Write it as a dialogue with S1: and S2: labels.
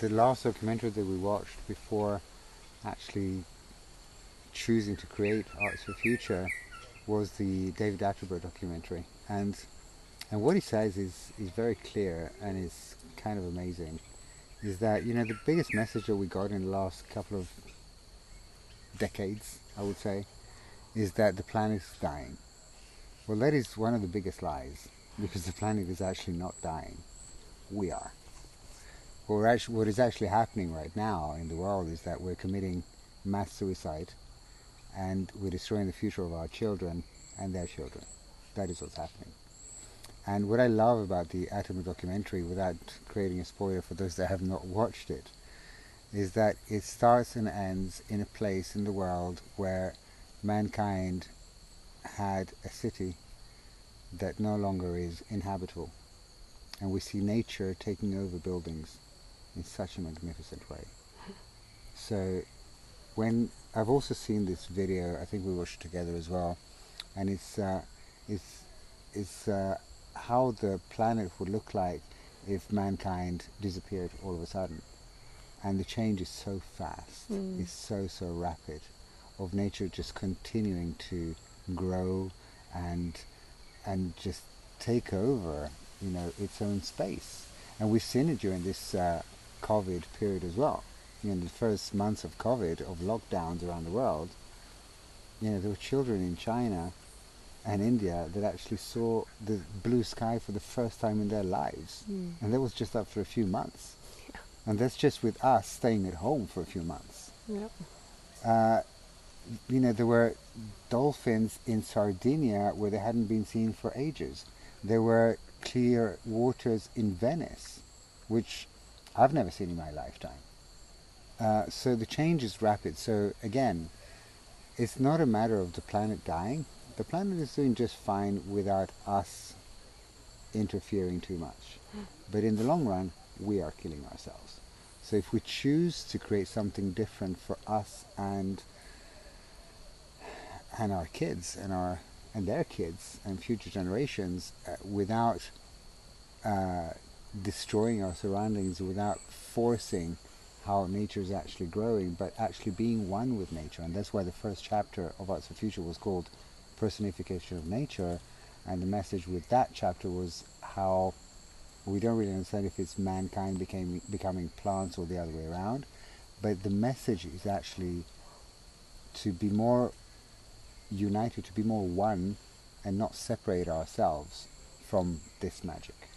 S1: the last documentary that we watched before actually choosing to create Arts for Future was the David Attenborough documentary, and what he says is very clear and is kind of amazing. Is that, you know, the biggest message that we got in the last couple of decades, I would say, is that the planet is dying. Well, that is one of the biggest lies, because the planet is actually not dying. We are. What is actually happening right now in the world is that we're committing mass suicide, and we're destroying the future of our children and their children. That is what's happening. And what I love about the Attenborough documentary, without creating a spoiler for those that have not watched it, is that it starts and ends in a place in the world where mankind had a city that no longer is inhabitable. And we see nature taking over buildings in such a magnificent way. So when I've also seen this video, I think we watched it together as well, and it's how the planet would look like if mankind disappeared all of a sudden. And the change is so fast, it's so rapid, of nature just continuing to grow and just take over, you know, its own space. And we've seen it during this COVID period as well. You know, the first months of COVID, of lockdowns around the world, you know, there were children in China and India that actually saw the blue sky for the first time in their lives. And that was just after a few months.
S2: Yeah.
S1: And that's just with us staying at home for a few months.
S2: Yep.
S1: You know, there were dolphins in Sardinia where they hadn't been seen for ages. There were clear waters in Venice, which I've never seen in my lifetime. So the change is rapid. So again, it's not a matter of the planet dying. The planet is doing just fine without us interfering too much. But in the long run, we are killing ourselves. So if we choose to create something different for us and our kids and their kids and future generations, without destroying our surroundings, without forcing how nature is actually growing, but actually being one with nature. And that's why the first chapter of Arts for Future was called Personification of Nature, and the message with that chapter was how we don't really understand if it's mankind becoming plants or the other way around, but the message is actually to be more united, to be more one, and not separate ourselves from this magic.